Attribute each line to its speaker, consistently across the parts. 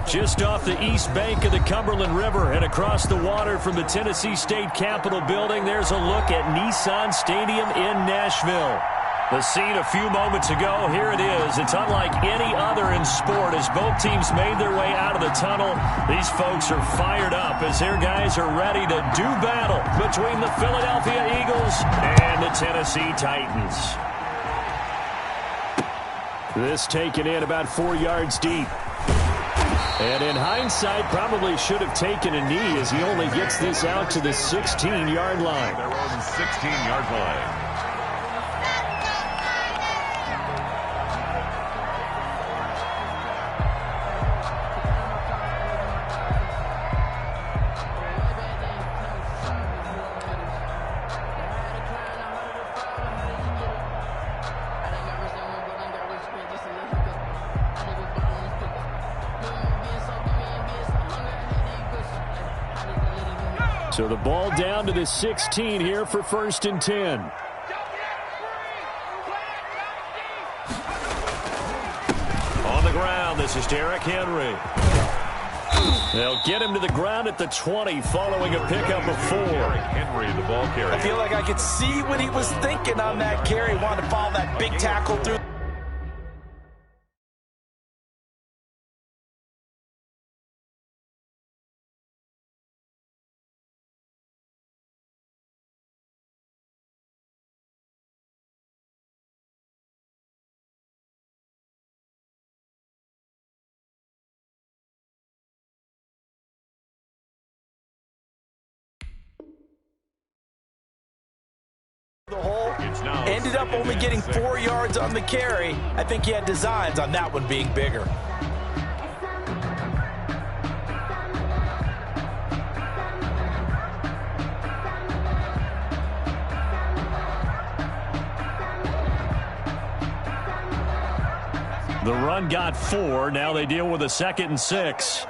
Speaker 1: Just off the east bank of the Cumberland River and across the water from the Tennessee State Capitol building, there's a look at Nissan Stadium in Nashville. The scene a few moments ago, here it is. It's unlike any other in sport as both teams made their way out of the tunnel. These folks are fired up as their guys are ready to do battle between the Philadelphia Eagles and the Tennessee Titans. This taken in about 4 yards deep. And in hindsight, probably should have taken a knee as he only gets this out to the 16-yard line.
Speaker 2: Their own 16-yard line.
Speaker 1: So the ball down to the 16 here for 1st and 10. On the ground, this is Derrick Henry. They'll get him to the ground at the 20 following a pickup of 4.
Speaker 2: Henry, the ball carrier.
Speaker 3: I feel like I could see what he was thinking on that carry. Wanted to follow that big tackle through. The hole, ended up only getting 4 yards on the carry. I think he had designs on that one being bigger.
Speaker 1: The run got 4. Now they deal with a 2nd and 6.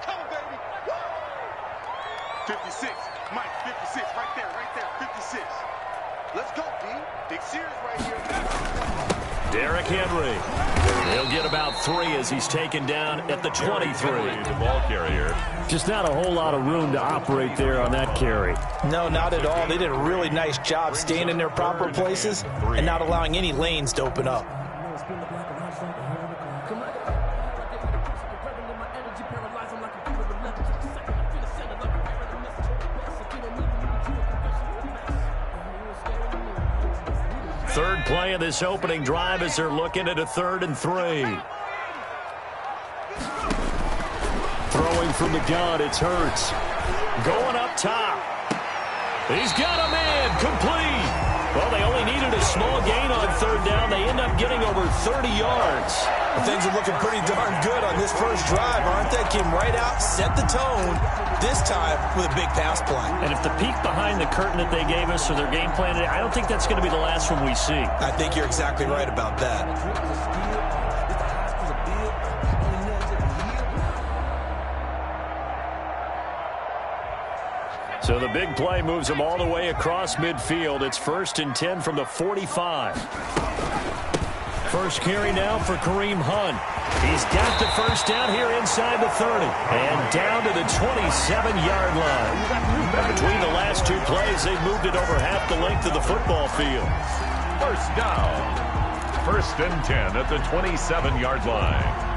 Speaker 4: 56, Mike, 56, right there, 56. Let's go, B. Big series right here.
Speaker 1: Derrick Henry. He'll get about 3 as he's taken down at the 23.
Speaker 2: The ball carrier.
Speaker 1: Just not a whole lot of room to operate there on that carry.
Speaker 3: No, not at all. They did a really nice job staying in their proper places and not allowing any lanes to open up.
Speaker 1: Third play of this opening drive as they're looking at a 3rd and 3. Throwing from the gun, it's Hurts. Going up top. He's got a man complete. Well, they only needed a small gain on 3rd down. They end up getting over 30 yards.
Speaker 3: Things are looking pretty darn good on this first drive, aren't they? Came right out, set the tone, this time with a big pass play.
Speaker 1: And if the peek behind the curtain that they gave us or their game plan, I don't think that's going to be the last one we see.
Speaker 3: I think you're exactly right about that.
Speaker 1: So the big play moves them all the way across midfield. It's 1st and 10 from the 45. First carry now for Kareem Hunt. He's got the first down here inside the 30. And down to the 27-yard line. And between the last 2 plays, they've moved it over half the length of the football field.
Speaker 2: First down. 1st and 10 at the 27-yard line.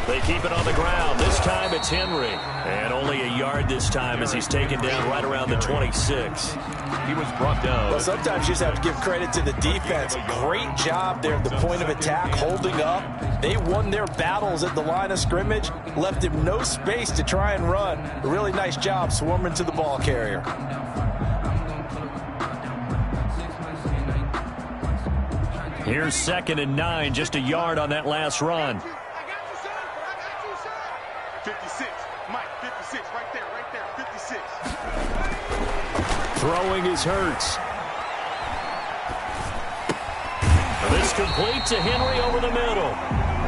Speaker 1: They keep it on the ground. This time it's Henry. And only a yard this time as he's taken down right around the 26.
Speaker 2: He was brought down.
Speaker 3: Well, sometimes you just have to give credit to the defense. Great job there at the point of attack, holding up. They won their battles at the line of scrimmage, left him no space to try and run. A really nice job swarming to the ball carrier.
Speaker 1: Here's 2nd and 9, just a yard on that last run.
Speaker 4: 56, Mike, 56, right there,
Speaker 1: Throwing is Hurts. This complete to Henry over the middle.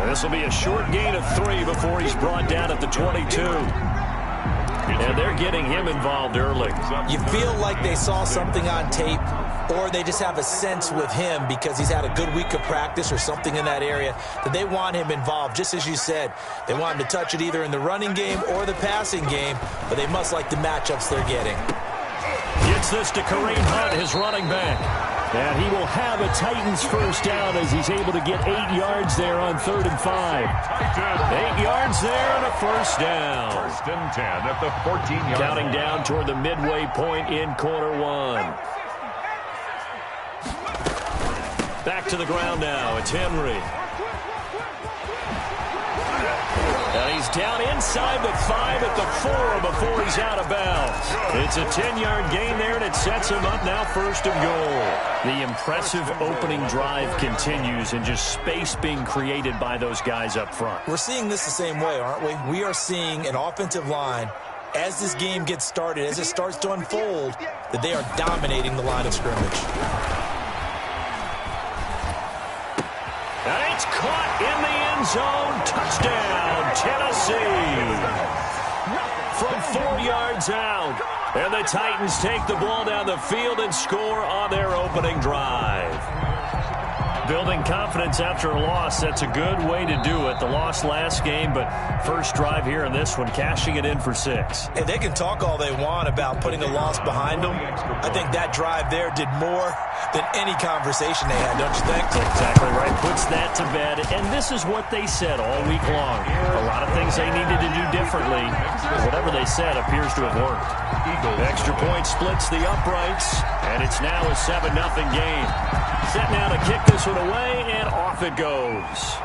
Speaker 1: This will be a short gain of 3 before he's brought down at the 22. And they're getting him involved early.
Speaker 3: You feel like they saw something on tape, or they just have a sense with him because he's had a good week of practice or something in that area that they want him involved. Just as you said, they want him to touch it either in the running game or the passing game, but they must like the matchups they're getting.
Speaker 1: Gets this to Kareem Hunt, his running back. And he will have a Titans first down as he's able to get 8 yards there on 3rd and 5. 8 yards there and a first down.
Speaker 2: 1st and 10 at the 14-yard line.
Speaker 1: Counting down toward the midway point in quarter 1. Back to the ground now. It's Henry. And he's down inside the 5 at the 4 before he's out of bounds. It's a 10-yard gain there, and it sets him up now 1st and goal. The impressive opening drive continues, and just space being created by those guys up front.
Speaker 3: We're seeing this the same way, aren't we? We are seeing an offensive line, as this game gets started, as it starts to unfold, that they are dominating the line of scrimmage.
Speaker 1: And it's caught in the end zone. Touchdown, Tennessee. From 4 yards out. And the Titans take the ball down the field and score on their opening drive. Building confidence after a loss, that's a good way to do it. The loss last game, but first drive here in this one, cashing it in for 6.
Speaker 3: Hey, they can talk all they want about putting a loss behind them. I think that drive there did more than any conversation they had, don't you think?
Speaker 1: That's exactly right. Puts that to bed. And this is what they said all week long. A lot of things they needed to do differently. Whatever they said appears to have worked. Extra point splits the uprights, and it's now a 7-0 game. Set now to kick this one away, and off it goes.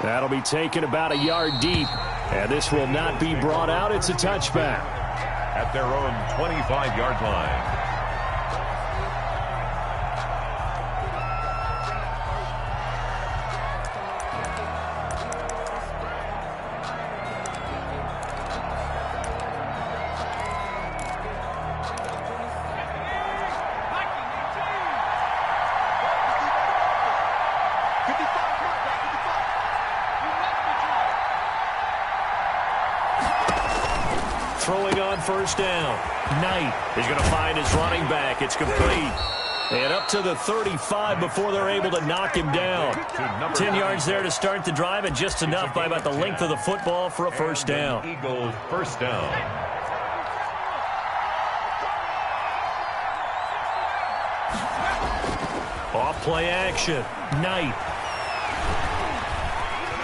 Speaker 1: That'll be taken about a yard deep, and this will not be brought out. It's a touchback.
Speaker 2: At their own 25-yard line.
Speaker 1: Throwing on first down. Knight is going to find his running back. It's complete. And up to the 35 before they're able to knock him down. 10 yards there to start the drive, and just enough by about the length of the football for a first down.
Speaker 2: Eagles first down.
Speaker 1: Off play action. Knight.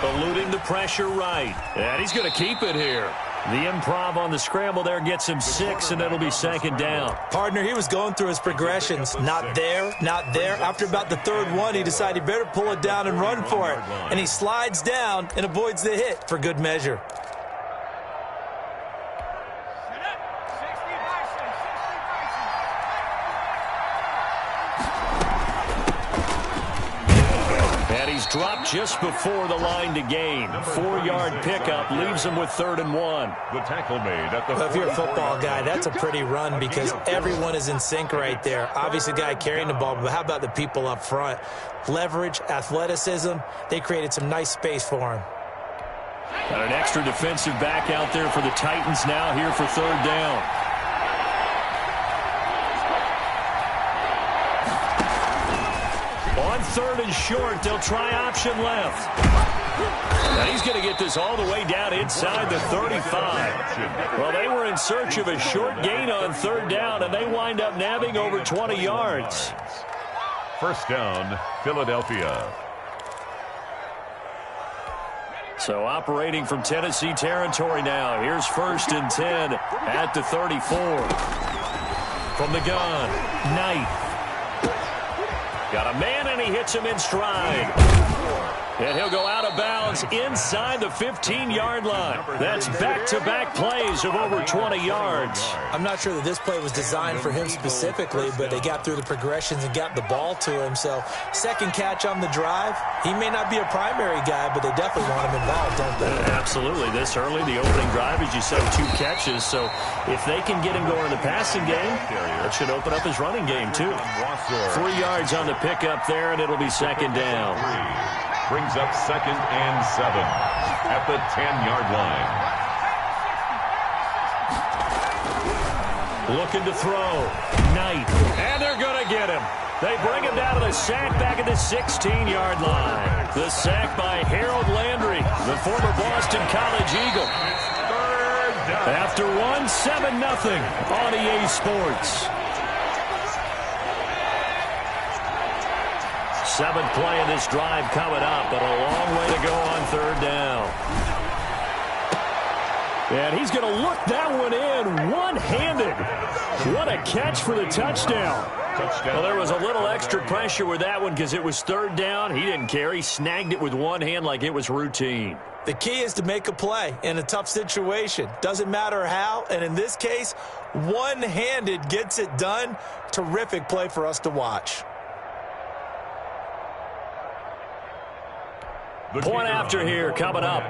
Speaker 1: Eluding the pressure right. And he's going to keep it here. The improv on the scramble there gets him 6, and it'll be 2nd down.
Speaker 3: Partner, he was going through his progressions. Not there, not there. After about the 3rd one, he decided he better pull it down and run for it. And he slides down and avoids the hit for good measure.
Speaker 1: He's dropped just before the line to gain. 4-yard pickup leaves him with 3rd and 1.
Speaker 2: The tackle made at the
Speaker 3: Well, if you're a football guy, that's a pretty run because everyone is in sync right there. Obviously, the guy carrying the ball, but how about the people up front? Leverage, athleticism, they created some nice space for him.
Speaker 1: Got an extra defensive back out there for the Titans now here for 3rd down. On 3rd and short, they'll try option left. Now he's going to get this all the way down inside the 35. Well, they were in search of a short gain on 3rd down, and they wind up nabbing over 20 yards.
Speaker 2: First down, Philadelphia.
Speaker 1: So operating from Tennessee territory now. Here's 1st and 10 at the 34. From the gun, Knight. Got a man, and he hits him in stride. And he'll go out of bounds inside the 15-yard line. That's back-to-back plays of over 20 yards.
Speaker 3: I'm not sure that this play was designed for him specifically, but they got through the progressions and got the ball to him. So second catch on the drive. He may not be a primary guy, but they definitely want him involved, don't they?
Speaker 1: Absolutely. This early, the opening drive, as you said, 2 catches. So if they can get him going in the passing game, that should open up his running game, too. 3 yards on the pickup there, and it'll be second down.
Speaker 2: Brings up 2nd and 7 at the 10-yard line.
Speaker 1: Looking to throw. Knight. And they're going to get him. They bring him down to the sack back at the 16-yard line. The sack by Harold Landry, the former Boston College Eagle. After one, 7-0 on EA Sports. 7th play of this drive coming up, but a long way to go on 3rd down. And he's going to look that one in one-handed. What a catch for the touchdown. Well, there was a little extra pressure with that one because it was 3rd down. He didn't care. He snagged it with one hand like it was routine.
Speaker 3: The key is to make a play in a tough situation. Doesn't matter how, and in this case, one-handed gets it done. Terrific play for us to watch.
Speaker 1: Point after here coming up.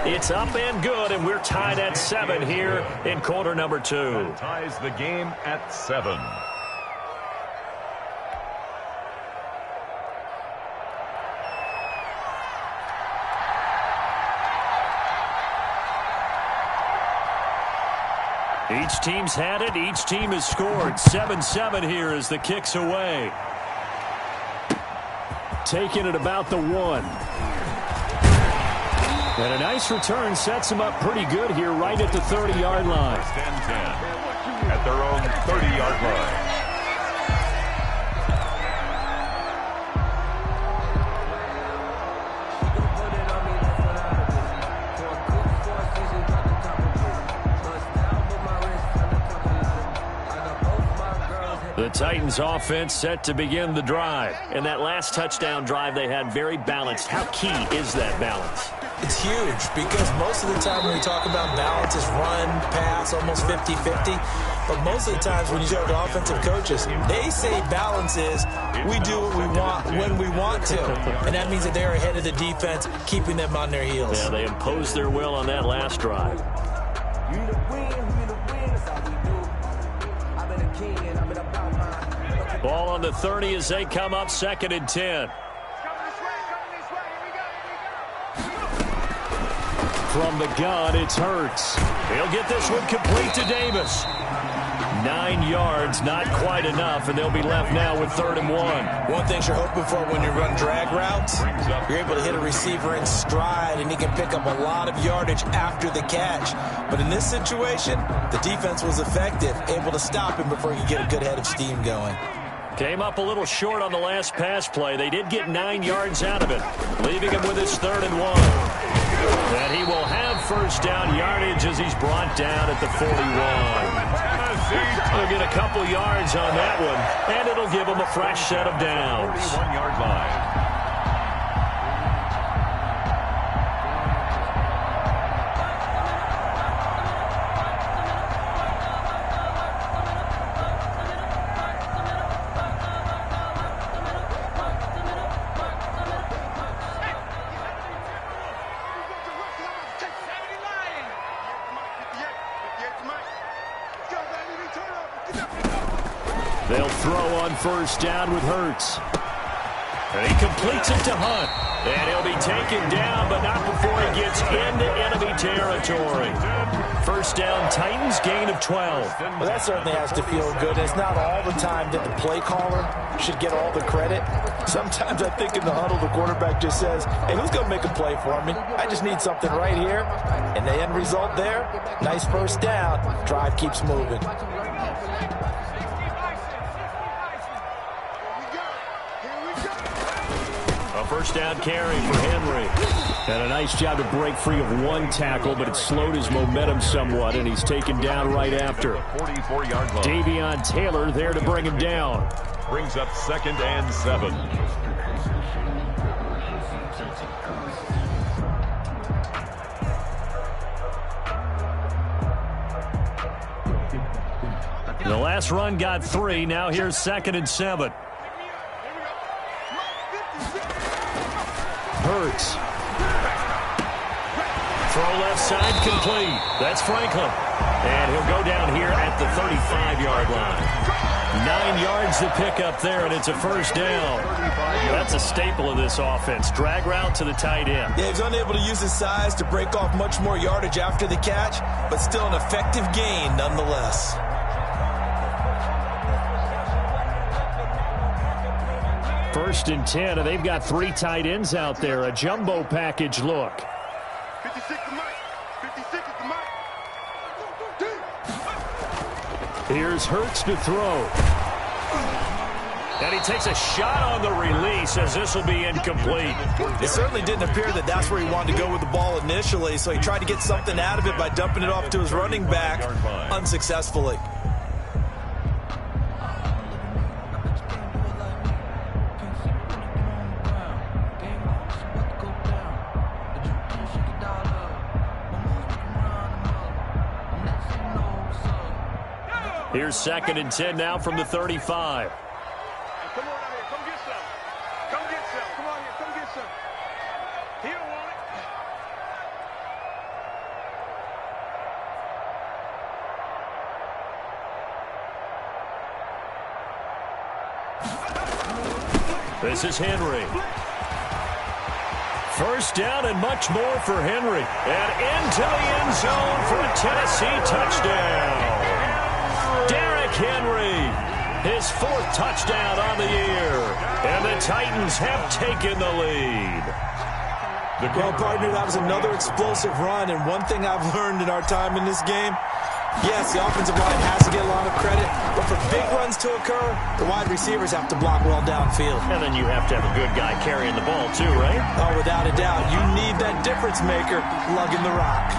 Speaker 1: It's up and good, and we're tied at 7 here in quarter number 2.
Speaker 2: That ties the game at 7.
Speaker 1: Each team's had it. Each team has scored. 7-7 here as the kick's away. Taking it about the 1. And a nice return sets them up pretty good here right at the 30-yard line.
Speaker 2: 1st and 10 at their own 30-yard line.
Speaker 1: The Titans offense set to begin the drive. And that last touchdown drive they had very balanced. How key is that balance?
Speaker 3: It's huge because most of the time when we talk about balance is run, pass, almost 50-50. But most of the times when you talk to offensive coaches, they say balance is we do what we want when we want to. And that means that they're ahead of the defense, keeping them on their heels.
Speaker 1: Yeah, they imposed their will on that last drive. Ball on the 30 as they come up 2nd and 10. From the gun, it's Hurts. He'll get this one complete to Davis. 9 yards, not quite enough, and they'll be left now with 3rd and 1.
Speaker 3: One thing you're hoping for when you run drag routes, you're able to hit a receiver in stride, and he can pick up a lot of yardage after the catch. But in this situation, the defense was effective, able to stop him before he could get a good head of steam going.
Speaker 1: Came up a little short on the last pass play. They did get 9 yards out of it, leaving him with his 3rd and 1. And he will have 1st down yardage as he's brought down at the 41. He'll get a couple yards on that one, and it'll give him a fresh set of downs.
Speaker 2: 41-yard line.
Speaker 1: They'll throw on 1st down with Hurts. And he completes it to Hunt. And he'll be taken down, but not before he gets into enemy territory. 1st down, Titans, gain of 12.
Speaker 3: Well, that certainly has to feel good. It's not all the time that the play caller should get all the credit. Sometimes I think in the huddle, the quarterback just says, hey, who's going to make a play for me? I just need something right here. And the end result there, nice 1st down. Drive keeps moving.
Speaker 1: A 1st down carry for Henry. And a nice job to break free of one tackle, but it slowed his momentum somewhat, and he's taken down right after.
Speaker 2: 44-yard line.
Speaker 1: Davion Taylor there to bring him down.
Speaker 2: brings up 2nd and 7.
Speaker 1: The last run got 3. Now here's 2nd and 7. Hurts. Throw left side complete. That's Franklin. And he'll go down here at the 35-yard line. 9 yards to pick up there, and it's a first down. That's a staple of this offense. Drag route to the tight end.
Speaker 3: Yeah, he's unable to use his size to break off much more yardage after the catch, but still an effective gain nonetheless.
Speaker 1: First and 10, and they've got 3 tight ends out there. A jumbo package look.
Speaker 4: 56 is Mike. 56 is the Mike.
Speaker 1: Here's Hurts to throw. And he takes a shot on the release as this will be incomplete.
Speaker 3: It certainly didn't appear that that's where he wanted to go with the ball initially, so he tried to get something out of it by dumping it off to his running back unsuccessfully.
Speaker 1: Here's 2nd and 10 now from the 35.
Speaker 4: Come on out here. Come get some. Come get some. Come on here. Come get some. He don't want
Speaker 1: it. This is Henry. First down and much more for Henry. And into the end zone for a Tennessee touchdown. Derrick Henry, his 4th touchdown on the year. And the Titans have taken the lead.
Speaker 3: Well, partner, that was another explosive run, and one thing I've learned in our time in this game, yes, the offensive line has to get a lot of credit, but for big runs to occur, the wide receivers have to block well downfield.
Speaker 1: And then you have to have a good guy carrying the ball too, right?
Speaker 3: Oh, without a doubt. You need that difference maker lugging the rock.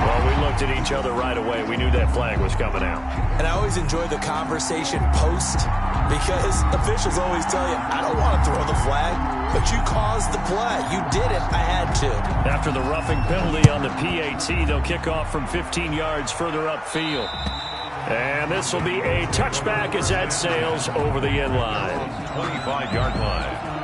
Speaker 1: Well, we looked at each other right away. We knew that flag was coming out.
Speaker 3: And I always enjoy the conversation post, because officials always tell you, I don't want to throw the flag, but you caused the play. You did it. I had to.
Speaker 1: After the roughing penalty on the PAT, they'll kick off from 15 yards further upfield. And this will be a touchback as that sails over the end line.
Speaker 2: 25-yard line.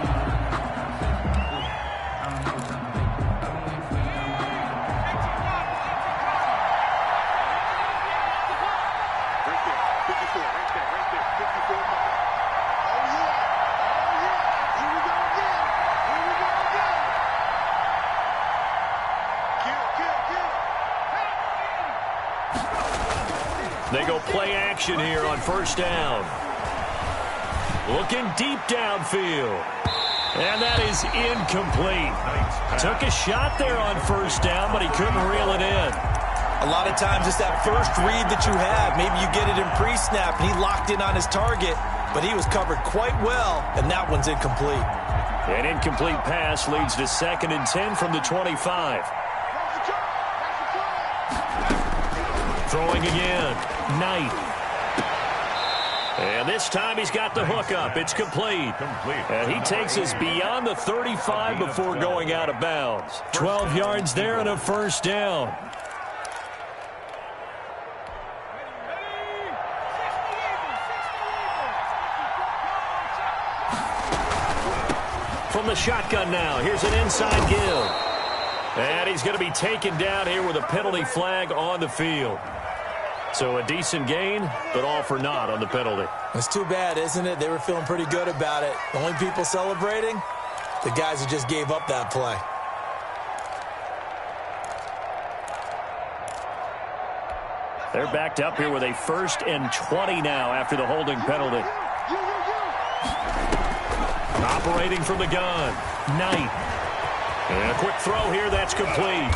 Speaker 1: They go play action here on first down. Looking deep downfield. And that is incomplete. Took a shot there on first down, but he couldn't reel it in.
Speaker 3: A lot of times it's that first read that you have. Maybe you get it in pre-snap, and he locked in on his target, but he was covered quite well, and that one's incomplete.
Speaker 1: An incomplete pass leads to 2nd and 10 from the 25. Throwing again. Knight. And this time he's got the hook up. It's complete. And he takes us beyond the 35 before going out of bounds. 12 yards there and a first down. From the shotgun now. Here's an inside give. And he's going to be taken down here with a penalty flag on the field. So a decent gain, but all for naught on the penalty.
Speaker 3: It's too bad, isn't it? They were feeling pretty good about it. The only people celebrating, the guys who just gave up that play.
Speaker 1: They're backed up here with a 1st and 20 now after the holding penalty. Operating from the gun. Knight. And a quick throw here, that's complete.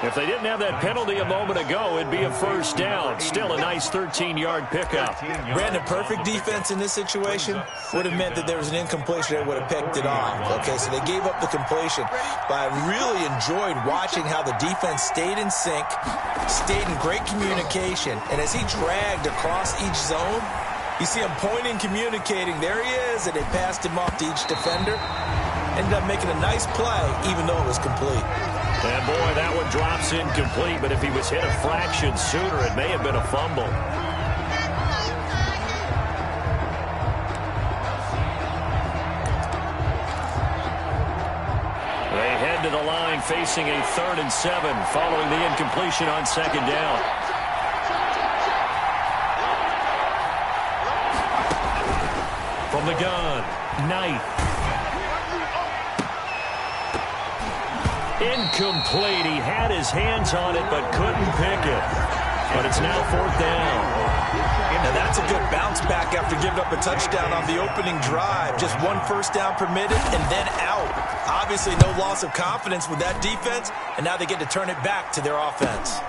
Speaker 1: If they didn't have that penalty a moment ago, it'd be a first down. Still a nice 13-yard pickup.
Speaker 3: Brandon, perfect defense in this situation would have meant that there was an incompletion. They would have picked it off. Okay, so they gave up the completion. But I really enjoyed watching how the defense stayed in sync, stayed in great communication. And as he dragged across each zone, you see him pointing, communicating. There he is, and they passed him off to each defender. Ended up making a nice play, even though it was complete.
Speaker 1: And, boy, that one drops incomplete, but if he was hit a fraction sooner, it may have been a fumble. They head to the line facing a 3rd and 7 following the incompletion on 2nd down. From the gun, Knight. Incomplete. He had his hands on it but couldn't pick it. But it's now 4th down.
Speaker 3: Now that's a good bounce back after giving up a touchdown on the opening drive. Just 1 first down permitted and then out. Obviously no loss of confidence with that defense, and now they get to turn it back to their offense.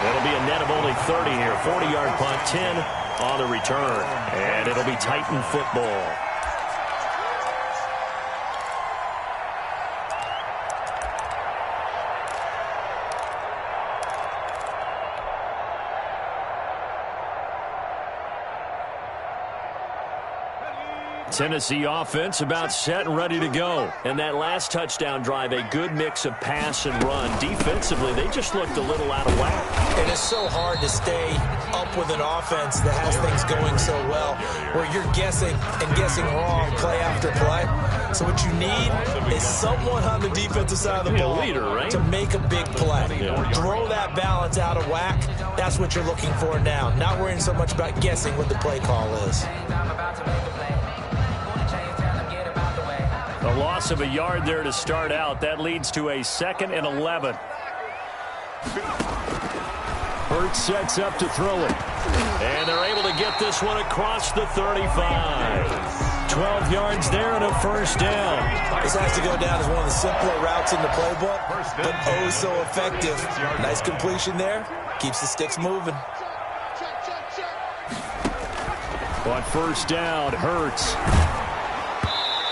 Speaker 1: It'll be a net of only 30 here. 40-yard punt, 10 on the return. And it'll be Titan football. Tennessee offense about set and ready to go. And that last touchdown drive, a good mix of pass and run. Defensively, they just looked a little out of whack.
Speaker 3: And it's so hard to stay up with an offense that has things going so well, where you're guessing and guessing wrong play after play. So what you need is someone on the defensive side of the ball to make a big play. Throw that balance out of whack. That's what you're looking for now. Not worrying so much about guessing what the play call is.
Speaker 1: A loss of a yard there to start out. That leads to a 2nd and 11. Hurts sets up to throw it. And they're able to get this one across the 35. 12 yards there and a first down.
Speaker 3: This has to go down as one of the simpler routes in the playbook, but oh so effective. Nice completion there. Keeps the sticks moving.
Speaker 1: On first down, Hurts.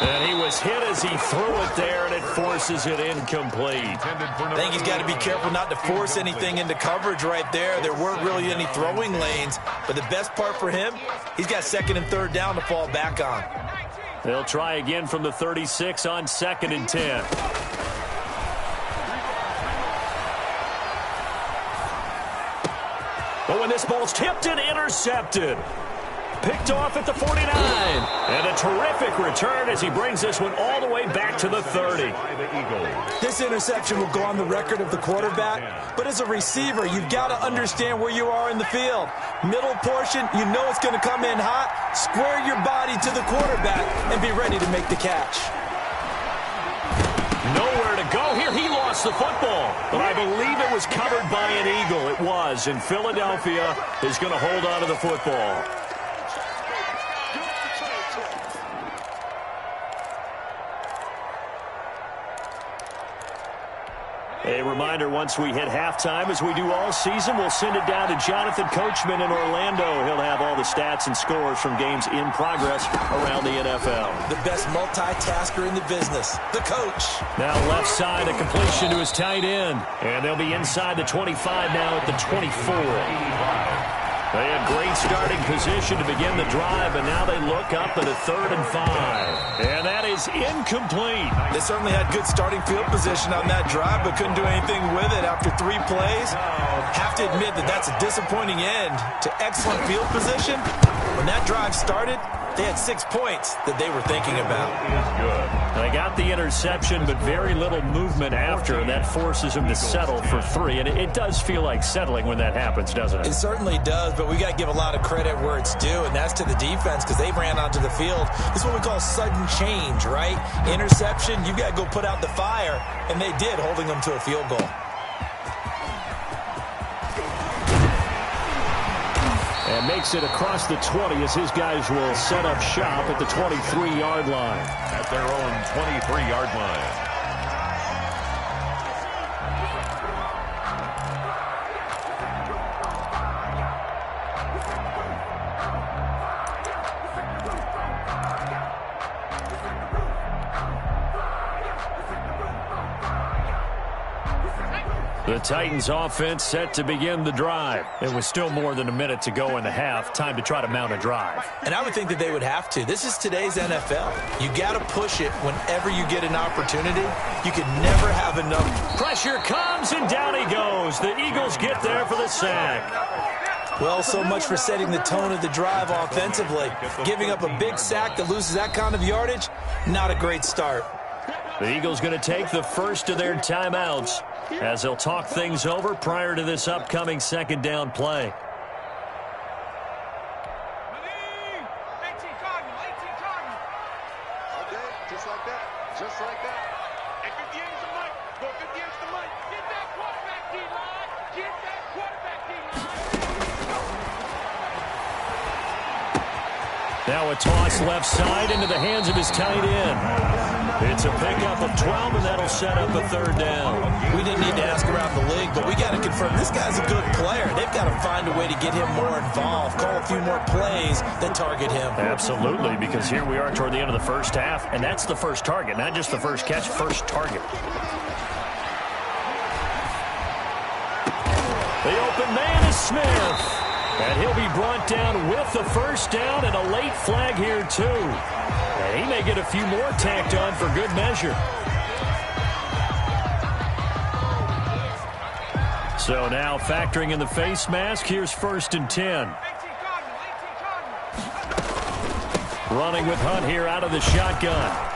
Speaker 1: And he was hit as he threw it there, and it forces it incomplete.
Speaker 3: I think he's got to be careful not to force anything into coverage right there. There weren't really any throwing lanes, but the best part for him, he's got 2nd and 3rd down to fall back on.
Speaker 1: They'll try again from the 36 on 2nd and 10. But when this ball's tipped and intercepted. Picked off at the 49. And a terrific return as he brings this one all the way back to the 30.
Speaker 3: This interception will go on the record of the quarterback, but as a receiver, you've got to understand where you are in the field. Middle portion, you know it's going to come in hot. Square your body to the quarterback and be ready to make the catch.
Speaker 1: Nowhere to go here. He lost the football, but I believe it was covered by an Eagle. It was, and Philadelphia is going to hold on to the football. A reminder, once we hit halftime, as we do all season, we'll send it down to Jonathan Coachman in Orlando. He'll have all the stats and scores from games in progress around the NFL.
Speaker 3: The best multitasker in the business, the coach.
Speaker 1: Now left side, a completion to his tight end. And they'll be inside the 25 now at the 24. They had great starting position to begin the drive, and now they look up at a 3rd and 5. And that is incomplete.
Speaker 3: They certainly had good starting field position on that drive, but couldn't do anything with it after 3 plays. Have to admit that that's a disappointing end to excellent field position. When that drive started, they had 6 points that they were thinking about.
Speaker 1: They got the interception, but very little movement after, and that forces them to settle for 3. And it does feel like settling when that happens, doesn't it?
Speaker 3: It certainly does, but we got to give a lot of credit where it's due, and that's to the defense because they ran onto the field. This is what we call sudden change, right? Interception, you got to go put out the fire, and they did, holding them to a field goal.
Speaker 1: And makes it across the 20 as his guys will set up shop at the 23-yard line.
Speaker 2: At their own 23-yard line.
Speaker 1: The Titans offense set to begin the drive. It was still more than a minute to go in the half. Time to try to mount a drive.
Speaker 3: And I would think that they would have to. This is today's NFL. You got to push it whenever you get an opportunity. You can never have enough.
Speaker 1: Pressure comes, and down he goes. The Eagles get there for the sack.
Speaker 3: Well, so much for setting the tone of the drive offensively. Giving up a big sack that loses that kind of yardage, not a great start.
Speaker 1: The Eagles going to take the first of their timeouts as they'll talk things over prior to this upcoming second down play.
Speaker 4: Just like that. Just like that. And 58 is the mic. Go 58 is the mic. Get that quarterback D-line. Get that quarterback D-line.
Speaker 1: Now a toss left side into the hands of his tight end. It's a pickup of 12, and that'll set up a third down.
Speaker 3: We didn't need to ask around the league, but we got to confirm this guy's a good player. They've got to find a way to get him more involved, call a few more plays that target him.
Speaker 1: Absolutely, because here we are toward the end of the first half, and that's the first target, not just the first catch, first target. The open man is Smith. And he'll be brought down with the first down and a late flag here, too. And he may get a few more tacked on for good measure. So now factoring in the face mask, here's 1st and 10. Running with Hunt here out of the shotgun.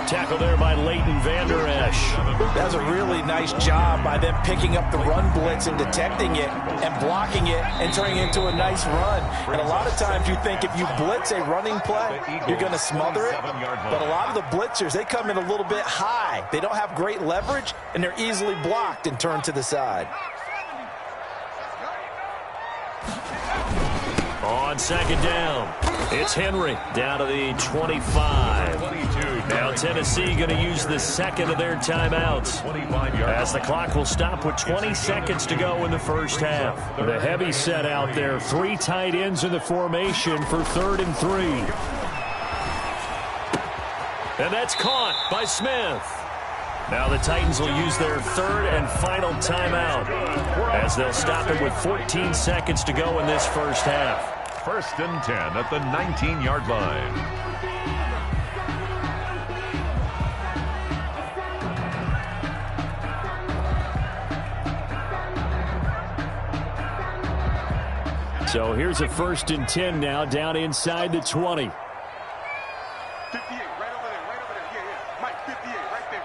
Speaker 1: Tackle there by Leighton Vander Esch.
Speaker 3: That's a really nice job by them picking up the run blitz and detecting it and blocking it and turning it into a nice run. And a lot of times you think if you blitz a running play, you're going to smother it. But a lot of the blitzers, they come in a little bit high. They don't have great leverage, and they're easily blocked and turned to the side.
Speaker 1: On second down, it's Henry down to the 25. Now Tennessee going to use the second of their timeouts as the clock will stop with 20 seconds to go in the first half. The heavy set out there, 3 tight ends in the formation for 3rd and 3. And that's caught by Smith. Now the Titans will use their 3rd and final timeout as they'll stop it with 14 seconds to go in this first half.
Speaker 2: 1st and 10 at the 19-yard line.
Speaker 1: So here's a 1st and 10 now down inside the 20.
Speaker 4: 58, right over there, yeah. Mike, 58, right there.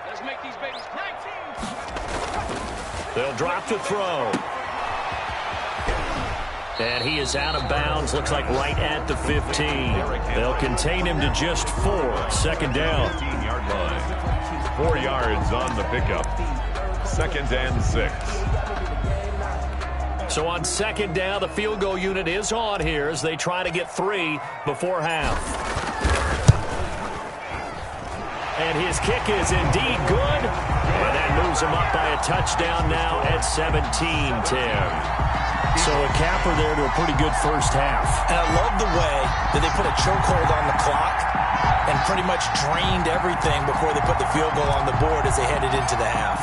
Speaker 4: Let's make these babies 19.
Speaker 1: They'll drop the throw. And he is out of bounds, looks like right at the 15. They'll contain him to just 4. 2nd down.
Speaker 2: 15-yard line. 4 yards on the pickup. 2nd and 6.
Speaker 1: So on 2nd down, the field goal unit is on here as they try to get 3 before half. And his kick is indeed good. And that moves him up by a touchdown now at 17-10. So a capper there to a pretty good first half.
Speaker 3: And I love the way that they put a chokehold on the clock and pretty much drained everything before they put the field goal on the board as they headed into the half.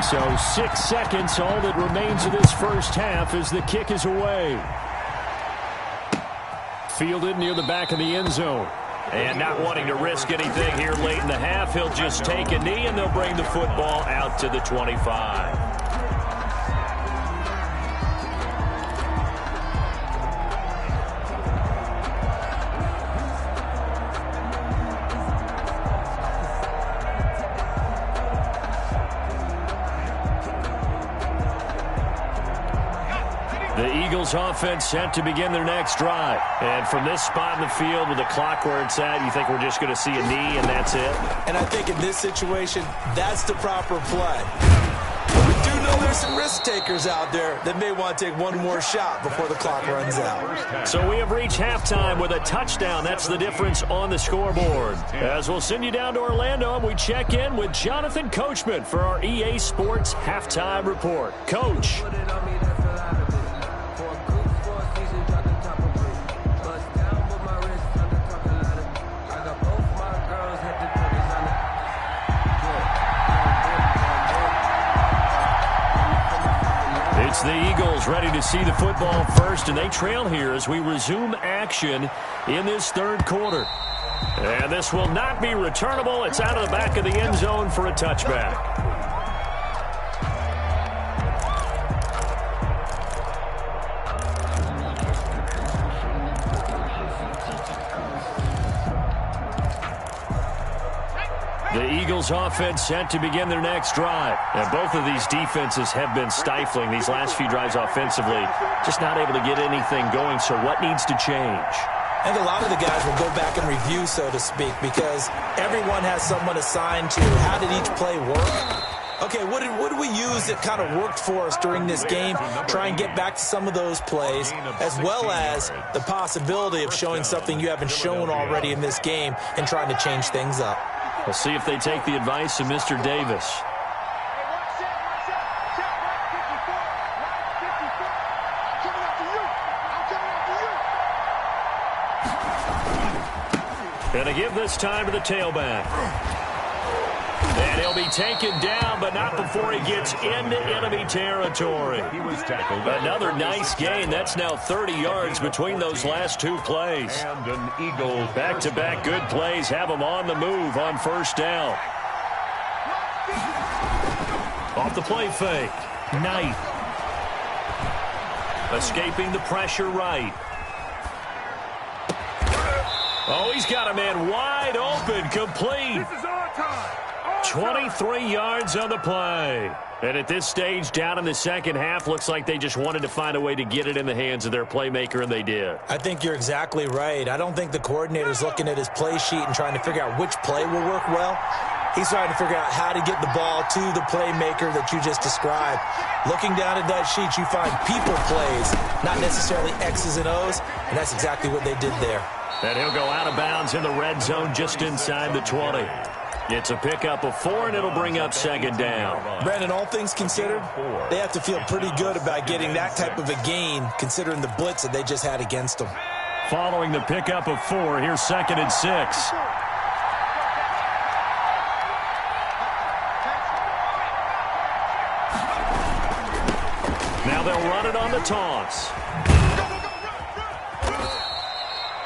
Speaker 1: So 6 seconds, all that remains of this first half as the kick is away. Fielded near the back of the end zone. And not wanting to risk anything here late in the half, he'll just take a knee and they'll bring the football out to the 25. The Eagles offense set to begin their next drive. And from this spot in the field with the clock where it's at, you think we're just going to see a knee and that's it?
Speaker 3: And I think in this situation, that's the proper play. We do know there's some risk takers out there that may want to take one more shot before the clock runs out.
Speaker 1: So we have reached halftime with a touchdown. That's the difference on the scoreboard. As we'll send you down to Orlando, and we check in with Jonathan Coachman for our EA Sports Halftime Report. Coach. Eagles ready to see the football first, and they trail here as we resume action in this third quarter. And this will not be returnable. It's out of the back of the end zone for a touchback. The Eagles offense set to begin their next drive. And both of these defenses have been stifling these last few drives offensively. Just not able to get anything going, so what needs to change?
Speaker 3: And a lot of the guys will go back and review, so to speak, because everyone has someone assigned to how did each play work. Okay, what did we use that kind of worked for us during this game? Try and get back to some of those plays, as well as the possibility of showing something you haven't shown already in this game and trying to change things up.
Speaker 1: We'll see if they take the advice of Mr. Davis. And to give this time to the tailback. And he'll be taken down, but not before he gets into enemy territory.
Speaker 2: He was tackled.
Speaker 1: Another nice gain. That's now 30 yards between those last two plays.
Speaker 2: And an Eagle.
Speaker 1: Back-to-back good plays have them on the move on first down. Off the play fake. Knight. Escaping the pressure right. Oh, he's got a man wide open, complete.
Speaker 4: This is our time.
Speaker 1: 23 yards on the play. And at this stage, down in the second half, looks like they just wanted to find a way to get it in the hands of their playmaker, and they did.
Speaker 3: I think you're exactly right. I don't think the coordinator's looking at his play sheet and trying to figure out which play will work well. He's trying to figure out how to get the ball to the playmaker that you just described. Looking down at that sheet, you find people plays, not necessarily X's and O's, and that's exactly what they did there.
Speaker 1: And he'll go out of bounds in the red zone just inside the 20. It's a pickup of 4, and it'll bring up second down.
Speaker 3: Brandon, all things considered, they have to feel pretty good about getting that type of a gain, considering the blitz that they just had against them.
Speaker 1: Following the pickup of 4, here's 2nd and 6. Now they'll run it on the toss.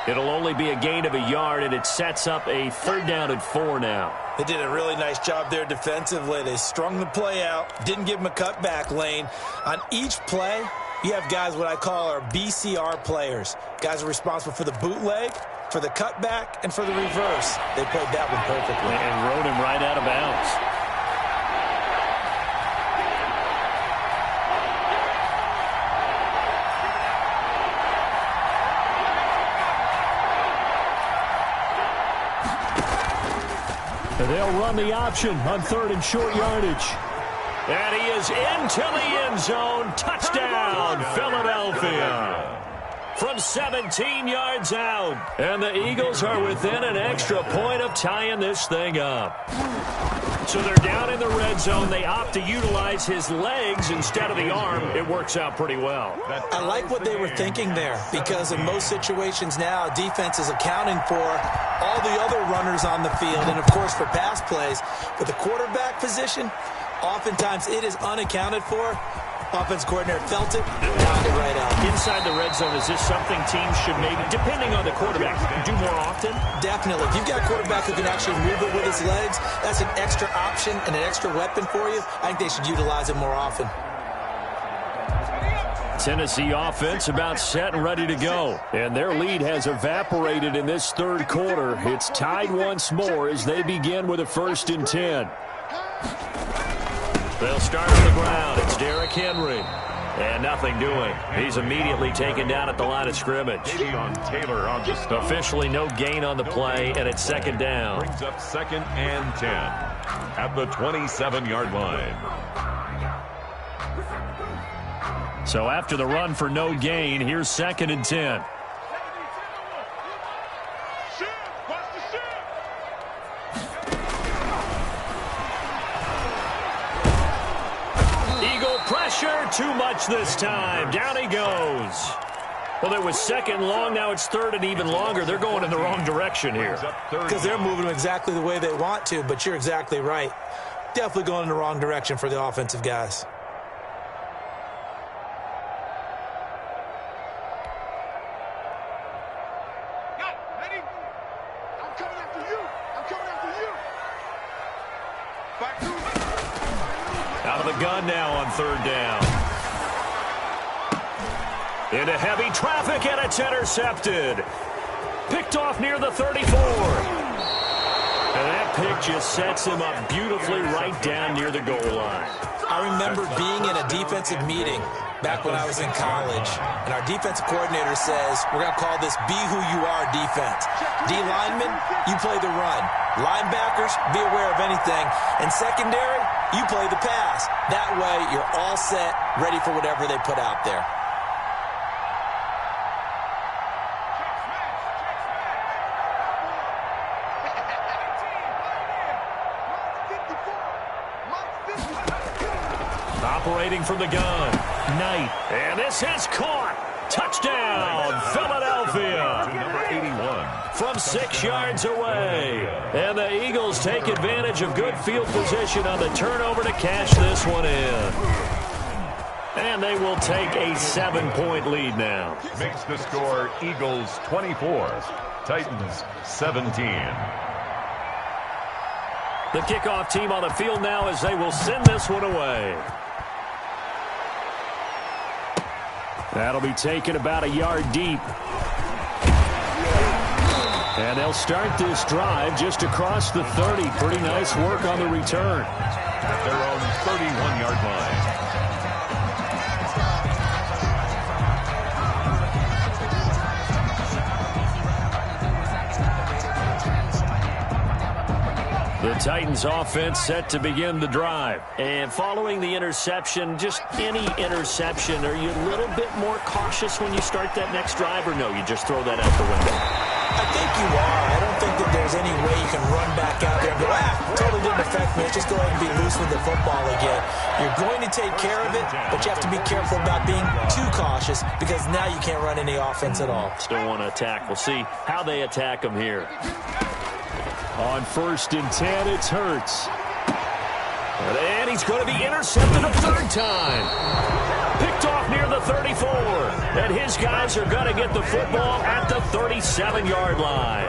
Speaker 1: It'll only be a gain of a yard, and it sets up a 3rd down and 4 now.
Speaker 3: They did a really nice job there defensively. They strung the play out, didn't give them a cutback lane. On each play, you have guys what I call our BCR players. Guys are responsible for the bootleg, for the cutback, and for the reverse. They played that one perfectly.
Speaker 1: And rode him right out of bounds. They'll run the option on 3rd and short yardage. And he is into the end zone. Touchdown, Philadelphia. From 17 yards out. And the Eagles are within an extra point of tying this thing up. So they're down in the red zone. They opt to utilize his legs instead of the arm. It works out pretty well.
Speaker 3: I like what they were thinking there, because in most situations now, defense is accounting for all the other runners on the field and, of course, for pass plays. But the quarterback position, oftentimes it is unaccounted for. Offense coordinator felt it, knocked it right out.
Speaker 1: Inside the red zone, is this something teams should maybe, depending on the quarterback, do more often?
Speaker 3: Definitely. If you've got a quarterback who can actually move it with his legs, that's an extra option and an extra weapon for you. I think they should utilize it more often.
Speaker 1: Tennessee offense about set and ready to go. And their lead has evaporated in this third quarter. It's tied once more as they begin with a 1st and 10. They'll start on the ground. It's Derrick Henry. And nothing doing. He's immediately taken down at the line of scrimmage.
Speaker 2: Taylor on the stop.
Speaker 1: Officially no gain on the play, and it's 2nd down.
Speaker 2: Brings up 2nd and 10 at the 27-yard line.
Speaker 1: So after the run for no gain, here's 2nd and 10. Eagle pressure, too much this time. Down he goes. Well, it was 2nd long, now it's 3rd and even longer. They're going in the wrong direction here.
Speaker 3: Because they're moving exactly the way they want to, but you're exactly right. Definitely going in the wrong direction for the offensive guys.
Speaker 1: gun now on third down. Into heavy traffic, and it's intercepted. Picked off near the 34. And that pick just sets him up beautifully right down near the goal line.
Speaker 3: I remember being in a defensive meeting back when I was in college, and our defensive coordinator says, we're going to call this be who you are defense. D linemen, you play the run. Linebackers, be aware of anything. And secondary, you play the pass. That way, you're all set, ready for whatever they put out there.
Speaker 1: Operating from the gun, Knight. And this is caught. Touchdown, Philadelphia.
Speaker 2: To number 81.
Speaker 1: From 6 yards away. And the Eagles take advantage of good field position on the turnover to cash this one in. And they will take a 7-point lead now.
Speaker 2: Makes the score Eagles 24, Titans 17.
Speaker 1: The kickoff team on the field now as they will send this one away. That'll be taken about a yard deep. And they'll start this drive just across the 30. Pretty nice work on the return.
Speaker 2: At their own 31-yard line.
Speaker 1: The Titans offense set to begin the drive. And following the interception, just any interception, are you a little bit more cautious when you start that next drive, or no, you just throw that out the window?
Speaker 3: I think you are. I don't think that there's any way you can run back out there and go, totally didn't affect me. Let's just go ahead and be loose with the football again. You're going to take care of it, but you have to be careful about being too cautious because now you can't run any offense at all.
Speaker 1: Still want to attack. We'll see how they attack them here. On 1st and 10, it's Hurts. And he's going to be intercepted a third time. Picked off near the 34. And his guys are going to get the football at the 37-yard line.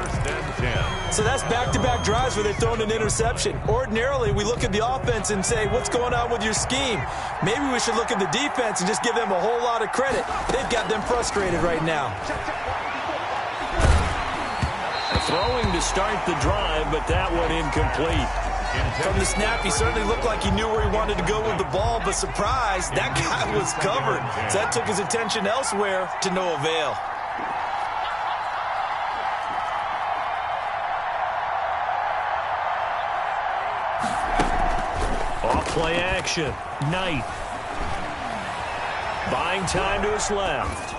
Speaker 3: So that's back-to-back drives where they've thrown an interception. Ordinarily, we look at the offense and say, what's going on with your scheme? Maybe we should look at the defense and just give them a whole lot of credit. They've got them frustrated right now.
Speaker 1: Throwing to start the drive, but that one incomplete.
Speaker 3: From the snap, he certainly looked like he knew where he wanted to go with the ball, but surprise, that guy was covered. So that took his attention elsewhere to no avail.
Speaker 1: Off play action, Knight. Buying time to his left.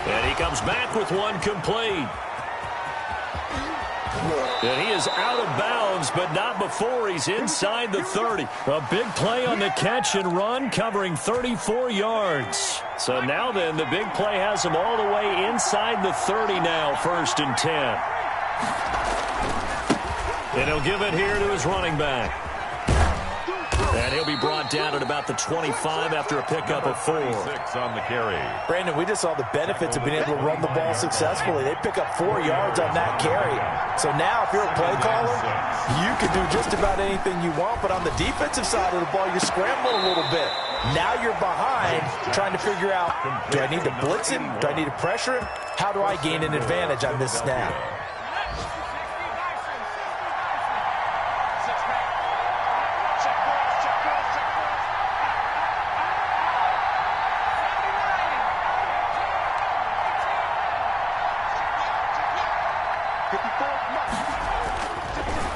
Speaker 1: And he comes back with one complete. And he is out of bounds, but not before he's inside the 30. A big play on the catch and run, covering 34 yards. So now then, the big play has him all the way inside the 30 now, 1st and 10. And he'll give it here to his running back. And he'll be brought down at about the 25 after a pickup of 4.
Speaker 2: 6 on the carry.
Speaker 3: Brandon, we just saw the benefits of being able to run the ball successfully. They pick up 4 yards on that carry. So now if you're a play caller, you can do just about anything you want. But on the defensive side of the ball, you're scrambling a little bit. Now you're behind trying to figure out, do I need to blitz him? Do I need to pressure him? How do I gain an advantage on this snap?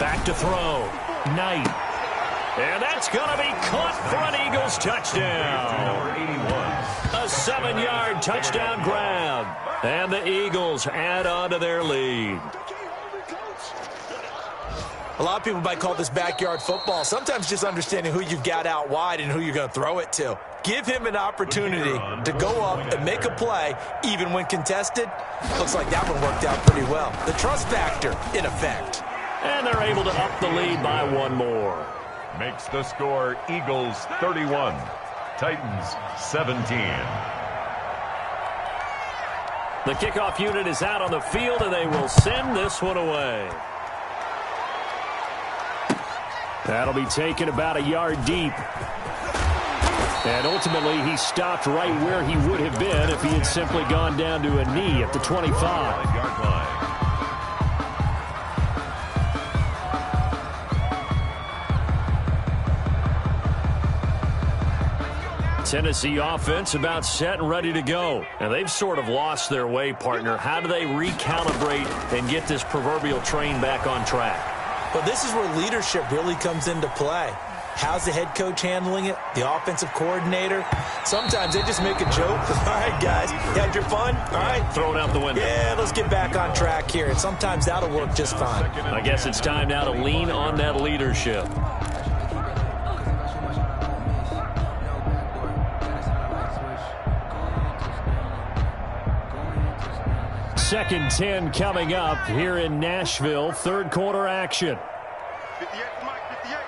Speaker 1: Back to throw. Knight. And that's going to be caught for an Eagles touchdown.
Speaker 2: Number 81.
Speaker 1: A 7-yard touchdown grab. And the Eagles add on to their lead.
Speaker 3: A lot of people might call this backyard football. Sometimes just understanding who you've got out wide and who you're going to throw it to. Give him an opportunity to go up and make a play, even when contested. Looks like that one worked out pretty well. The trust factor in effect.
Speaker 1: And they're able to up the lead by one more.
Speaker 2: Makes the score Eagles 31, Titans 17.
Speaker 1: The kickoff unit is out on the field, and they will send this one away. That'll be taken about a yard deep. And ultimately, he stopped right where he would have been if he had simply gone down to a knee at the 25. Tennessee offense about set and ready to go. And they've sort of lost their way, partner. How do they recalibrate and get this proverbial train back on track?
Speaker 3: Well, this is where leadership really comes into play. How's the head coach handling it? The offensive coordinator? Sometimes they just make a joke. All right, guys, you had your fun? All right.
Speaker 1: Throw it out the window.
Speaker 3: Yeah, let's get back on track here. And sometimes that'll work just fine.
Speaker 1: I guess it's time now to lean on that leadership. Second 10 coming up here in Nashville. Third quarter action.
Speaker 4: 58, Mike, 58.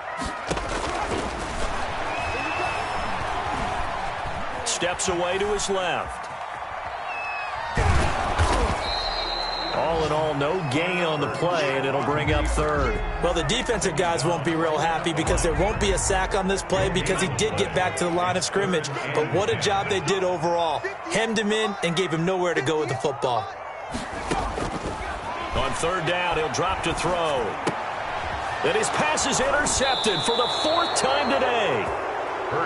Speaker 1: Steps away to his left. All in all, no gain on the play, and it'll bring up third.
Speaker 3: Well, the defensive guys won't be real happy because there won't be a sack on this play because he did get back to the line of scrimmage. But what a job they did overall. Hemmed him in and gave him nowhere to go with the football.
Speaker 1: On third down, he'll drop to throw. And his pass is intercepted for the fourth time today.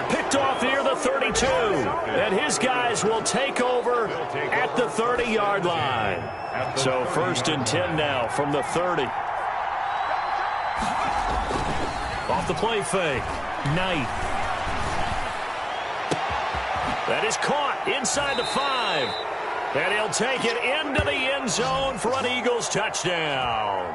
Speaker 1: Picked off near the 32. And his guys will take over at the 30-yard line. So first and 10 now from the 30. Off the play fake. Knight. That is caught inside the 5. And he'll take it into the end zone for an Eagles touchdown.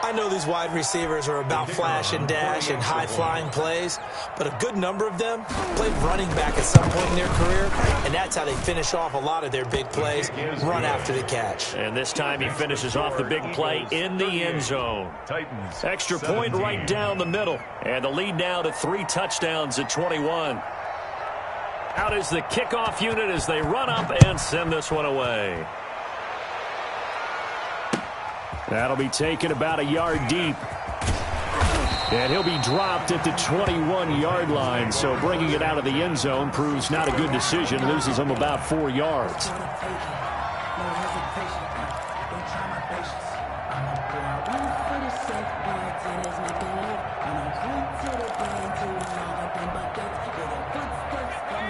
Speaker 3: I know these wide receivers are about flash and dash and high-flying plays, but a good number of them played running back at some point in their career, and that's how they finish off a lot of their big plays, run after the catch.
Speaker 1: And this time he finishes off the big play in the end zone. Extra point right down the middle, and the lead now to 3 touchdowns at 21. Out is the kickoff unit as they run up and send this one away. That'll be taken about a yard deep. And he'll be dropped at the 21-yard line. So bringing it out of the end zone proves not a good decision. Loses him about 4 yards.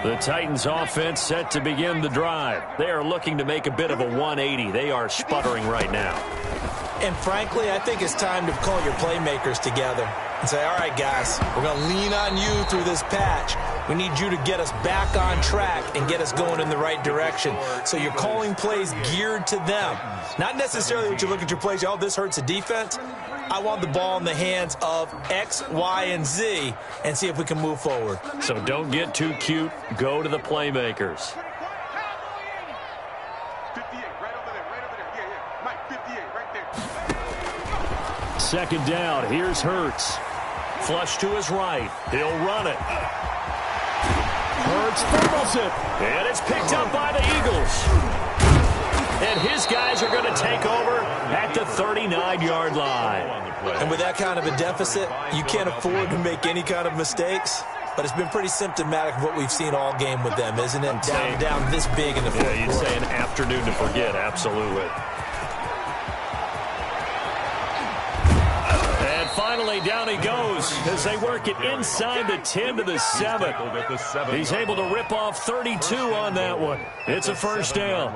Speaker 1: The Titans offense set to begin the drive. They are looking to make a bit of a 180. They are sputtering right now.
Speaker 3: And frankly, I think it's time to call your playmakers together and say, all right, guys, we're going to lean on you through this patch. We need you to get us back on track and get us going in the right direction. So you're calling plays geared to them. Not necessarily what you look at your plays, oh, this hurts the defense. I want the ball in the hands of X, Y, and Z and see if we can move forward.
Speaker 1: So don't get too cute. Go to the playmakers.
Speaker 4: 58, right over there, right over there. Yeah, Mike, 58, right there.
Speaker 1: Second down, here's Hurts. Flush to his right. He'll run it. Hurts fumbles it. And it's picked up by the Eagles. And his guys are going to take over at the 39-yard line.
Speaker 3: And with that kind of a deficit, you can't afford to make any kind of mistakes. But it's been pretty symptomatic of what we've seen all game with them, isn't it? Down this big in the fourth quarter.
Speaker 1: You'd say an afternoon to forget, absolutely. And finally, down he goes as they work it inside the 10 to the 7. He's able to rip off 32 on that one. It's a first down.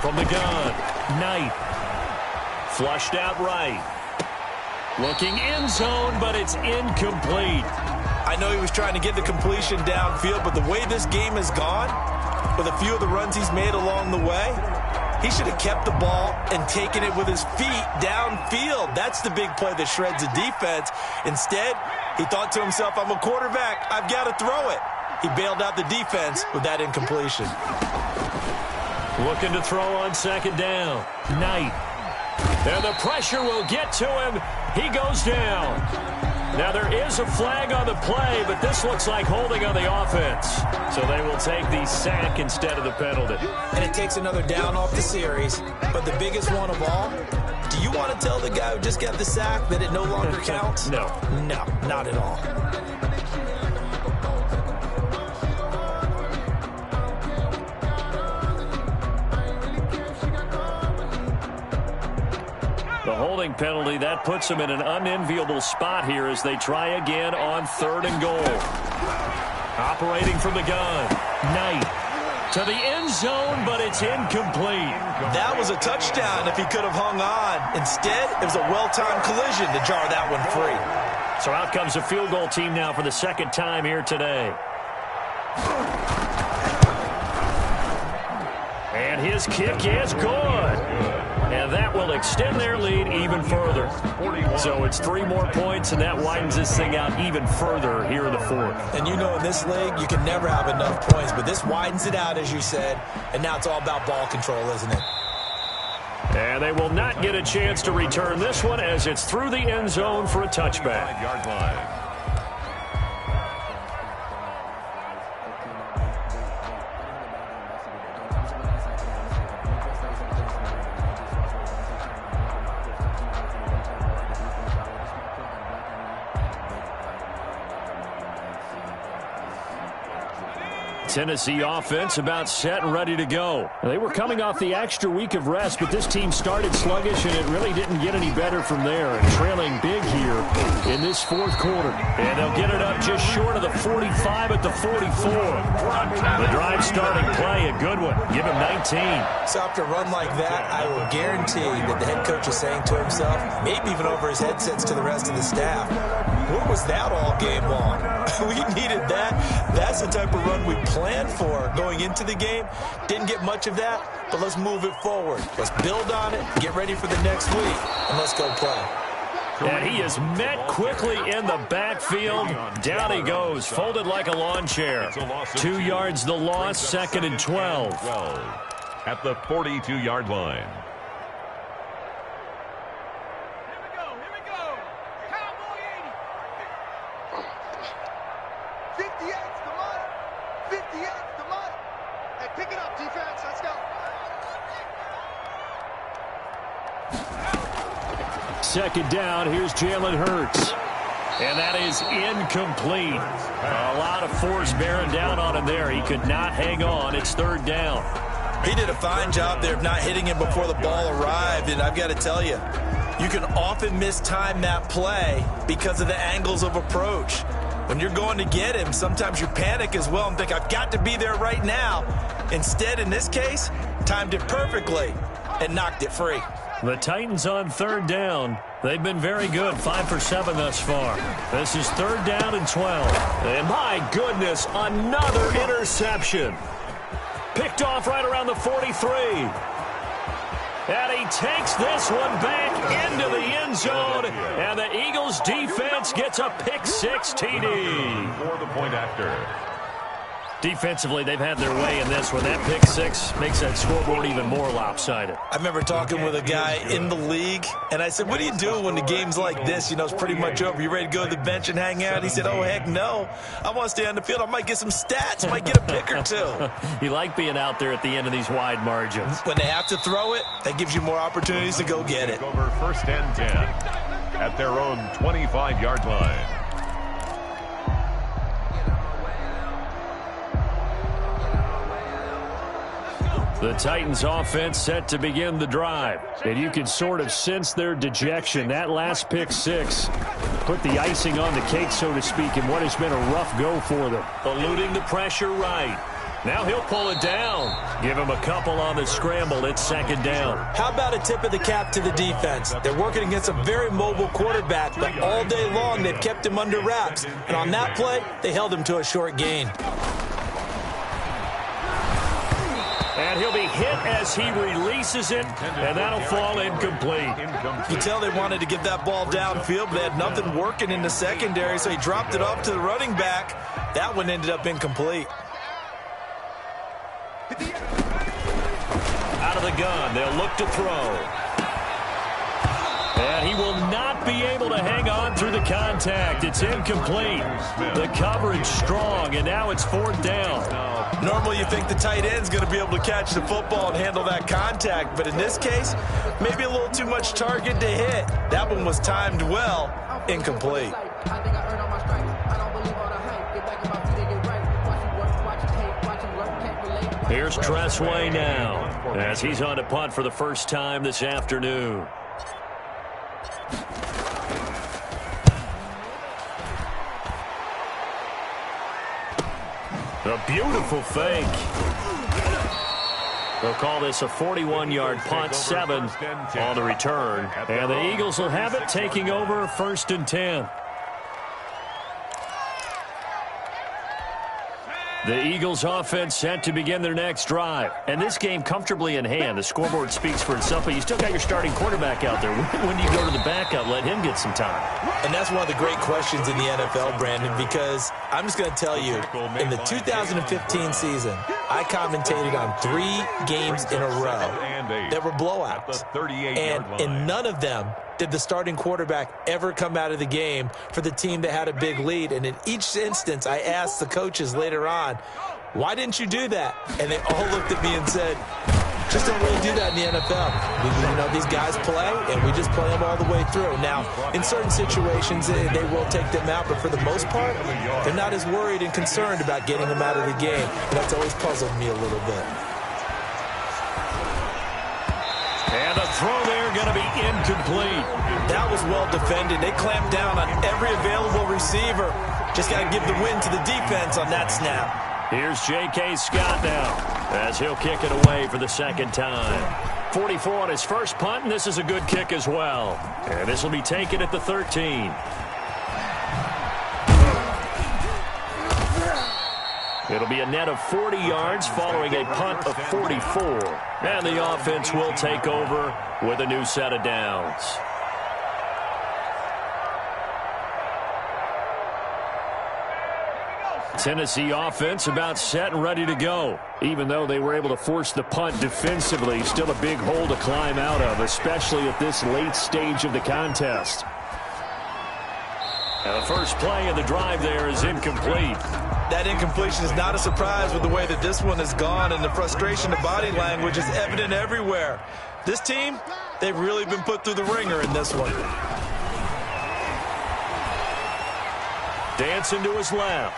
Speaker 1: From the gun, Knight. Flushed out right. Looking end zone, but it's incomplete.
Speaker 3: I know he was trying to get the completion downfield, but the way this game has gone, with a few of the runs he's made along the way, he should have kept the ball and taken it with his feet downfield. That's the big play that shreds the defense. Instead, he thought to himself, I'm a quarterback. I've got to throw it. He bailed out the defense with that incompletion.
Speaker 1: Looking to throw on second down. Knight. And the pressure will get to him. He goes down. Now, there is a flag on the play, but this looks like holding on the offense. So they will take the sack instead of the penalty.
Speaker 3: And it takes another down off the series. But the biggest one of all, do you want to tell the guy who just got the sack that it no longer counts?
Speaker 1: No.
Speaker 3: No, not at all.
Speaker 1: The holding penalty, that puts them in an unenviable spot here as they try again on 3rd and goal. Operating from the gun. Knight to the end zone, but it's incomplete.
Speaker 3: That was a touchdown if he could have hung on. Instead, it was a well-timed collision to jar that one free.
Speaker 1: So out comes a field goal team now for the second time here today. And his kick is good. And that will extend their lead even further. So it's 3 more points, and that widens this thing out even further here in the 4th.
Speaker 3: And you know in this league, you can never have enough points, but this widens it out, as you said, and now it's all about ball control, isn't it?
Speaker 1: And they will not get a chance to return this one as it's through the end zone for a touchback.
Speaker 2: 5-yard line.
Speaker 1: Tennessee offense about set and ready to go. They were coming off the extra week of rest, but this team started sluggish, and it really didn't get any better from there. And trailing big here in this 4th quarter. And they'll get it up just short of the 45 at the 44. The drive starting play, a good one. Give him 19.
Speaker 3: So after a run like that, I will guarantee that the head coach is saying to himself, maybe even over his headsets to the rest of the staff, where was that all game long? We needed that. That's the type of run we planned for going into the game. Didn't get much of that, but let's move it forward. Let's build on it, get ready for the next week, and let's go play.
Speaker 1: And he is met quickly in the backfield. Down he goes, folded like a lawn chair. 2 yards the loss, 2nd and 12.
Speaker 2: At the 42-yard line.
Speaker 1: Second down, here's Jalen Hurts. And that is incomplete. A lot of force bearing down on him there. He could not hang on. It's 3rd down.
Speaker 3: He did a fine job there of not hitting him before the ball arrived, and I've got to tell you, you can often mistime that play because of the angles of approach. When you're going to get him, sometimes you panic as well and think, I've got to be there right now. Instead, in this case, timed it perfectly and knocked it free.
Speaker 1: The Titans on 3rd down. They've been very good, 5 for 7 thus far. This is 3rd down and 12. And my goodness, another interception. Picked off right around the 43. And he takes this one back into the end zone. And the Eagles defense gets a pick-6 TD.
Speaker 2: For the point after.
Speaker 1: Defensively, they've had their way in this one. That pick-6 makes that scoreboard even more lopsided.
Speaker 3: I remember talking with a guy in the league, and I said, what do you do when the game's like this? You know, it's pretty much over. You ready to go to the bench and hang out? He said, oh, heck no. I want to stay on the field. I might get some stats. Might get a pick or two.
Speaker 1: You like being out there at the end of these wide margins.
Speaker 3: When they have to throw it, that gives you more opportunities to go get it.
Speaker 2: Over 1st and 10 at their own 25-yard line.
Speaker 1: The Titans offense set to begin the drive. And you can sort of sense their dejection. That last pick-6 put the icing on the cake, so to speak, in what has been a rough go for them. Eluding the pressure right. Now he'll pull it down. Give him a couple on the scramble. It's 2nd down.
Speaker 3: How about a tip of the cap to the defense? They're working against a very mobile quarterback, but all day long they've kept him under wraps. And on that play, they held him to a short gain.
Speaker 1: And he'll be hit as he releases it, and that'll fall incomplete.
Speaker 3: You tell they wanted to get that ball downfield, but they had nothing working in the secondary, so he dropped it off to the running back. That one ended up incomplete.
Speaker 1: Out of the gun, they'll look to throw. And he will not be able to hang on through the contact. It's incomplete. The coverage strong, and now it's 4th down.
Speaker 3: Normally you think the tight end's going to be able to catch the football and handle that contact, but in this case, maybe a little too much target to hit. That one was timed well, incomplete.
Speaker 1: Here's Tressway now, as he's on to punt for the first time this afternoon. A beautiful fake. They'll call this a 41-yard punt, 7 on the return. And the Eagles will have it, taking over 1st and 10. The Eagles offense set to begin their next drive. And this game comfortably in hand. The scoreboard speaks for itself, but you still got your starting quarterback out there. When do you go to the backup, let him get some time?
Speaker 3: And that's one of the great questions in the NFL, Brandon, because I'm just going to tell you, in the 2015 season, I commentated on 3 games in a row that were blowouts. And in none of them did the starting quarterback ever come out of the game for the team that had a big lead. And in each instance, I asked the coaches later on, why didn't you do that? And they all looked at me and said, just don't really do that in the NFL. You know, these guys play, and we just play them all the way through. Now, in certain situations, they will take them out, but for the most part, they're not as worried and concerned about getting them out of the game. And that's always puzzled me a little bit.
Speaker 1: And the throw there going to be incomplete.
Speaker 3: That was well defended. They clamped down on every available receiver. Just got to give the win to the defense on that snap.
Speaker 1: Here's J.K. Scott now, as he'll kick it away for the second time. 44 on his first punt, and this is a good kick as well. And this will be taken at the 13. It'll be a net of 40 yards following a punt of 44. And the offense will take over with a new set of downs. Tennessee offense about set and ready to go. Even though they were able to force the punt defensively, still a big hole to climb out of, especially at this late stage of the contest. And the first play of the drive there is incomplete.
Speaker 3: That incompletion is not a surprise with the way that this one has gone, and the frustration of body language is evident everywhere. This team, they've really been put through the ringer in this one.
Speaker 1: Dancing to his left.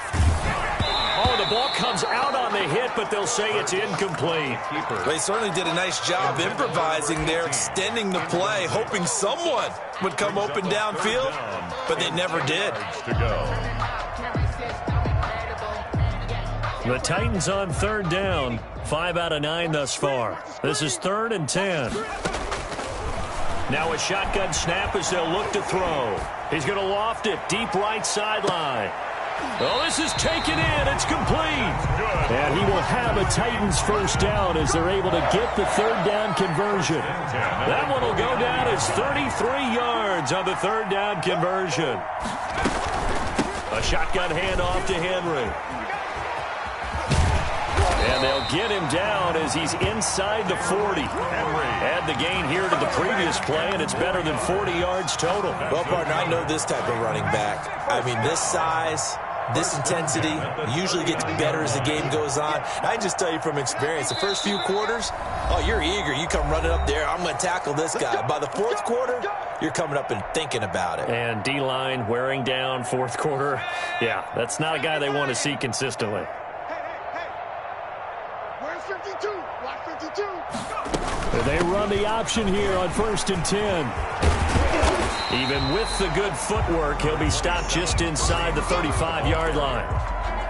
Speaker 1: Oh, the ball comes out on the hit, but they'll say it's incomplete.
Speaker 3: They certainly did a nice job improvising there, extending the play, hoping someone would come open downfield, but they never did.
Speaker 1: The Titans on 3rd down, 5 out of 9 thus far. This is 3rd and 10. Now a shotgun snap as they'll look to throw. He's going to loft it deep right sideline. Oh, this is taken in. It's complete. And he will have a Titans first down as they're able to get the 3rd down conversion. That one will go down as 33 yards on the 3rd down conversion. A shotgun handoff to Henry. And they'll get him down as he's inside the 40. Add the gain here to the previous play, and it's better than 40 yards total.
Speaker 3: Well, partner, I know this type of running back. I mean, this size, this intensity usually gets better as the game goes on. I can just tell you from experience, the first few quarters, oh, you're eager. You come running up there, I'm going to tackle this guy. By the 4th quarter, you're coming up and thinking about it.
Speaker 1: And D-line wearing down 4th quarter. Yeah, that's not a guy they want to see consistently. They run the option here on 1st and 10. Even with the good footwork, he'll be stopped just inside the 35-yard line.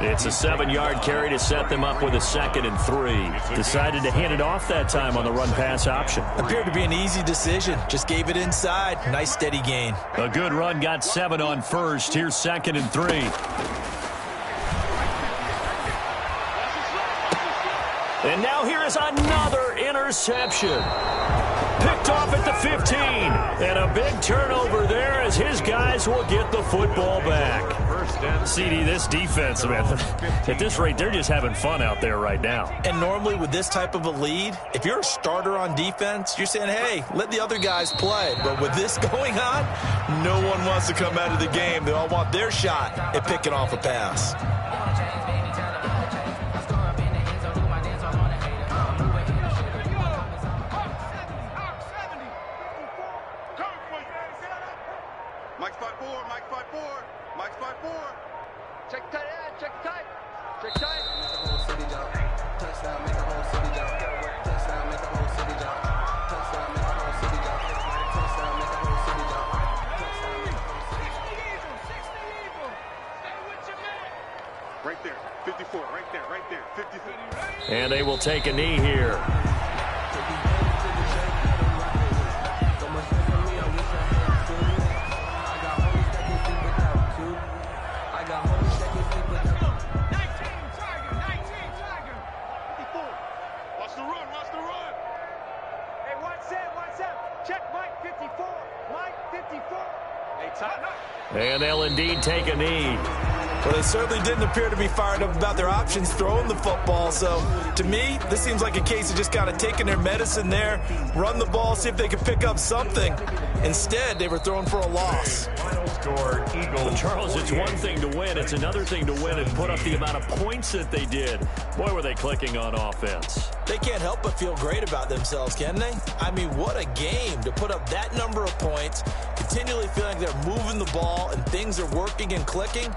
Speaker 1: It's a 7-yard carry to set them up with a 2nd and 3. Decided to hand it off that time on the run-pass option.
Speaker 3: Appeared to be an easy decision. Just gave it inside. Nice steady gain.
Speaker 1: A good run got 7 on 1st. Here's 2nd and 3. And now here is another interception. picked off at the 15. And a big turnover there as his guys will get the football back. CD, this defense, man, at this rate, they're just having fun out there right now.
Speaker 3: And normally with this type of a lead, if you're a starter on defense, you're saying, hey, let the other guys play. But with this going on, no one wants to come out of the game. They all want their shot at picking off a pass.
Speaker 4: Mike's 5-4, Mike's 5-4, Mike's 5-4. Check tight, check tight, check tight. Make the whole city jump. Touchdown, make the whole city jump. Touchdown, make the whole city jump. Touchdown, make the whole city jump. Touchdown, make the whole city jump. Touchdown, make the whole city jump. 60 Eagle. Stay with your man. Right there, 54, right there, 54.
Speaker 1: And they will take a knee here. And they'll indeed take a knee.
Speaker 3: Well, they certainly didn't appear to be fired up about their options throwing the football. So, to me, this seems like a case of just kind of taking their medicine there, run the ball, see if they could pick up something. Instead, they were throwing for a loss.
Speaker 2: Final score, Eagles.
Speaker 1: Well, Charles, it's one thing to win. It's another thing to win and put up the amount of points that they did. Boy, were they clicking on offense.
Speaker 3: They can't help but feel great about themselves, can they? I mean, what a game to put up that number of points, continually feeling they're moving the ball and things are working and clicking.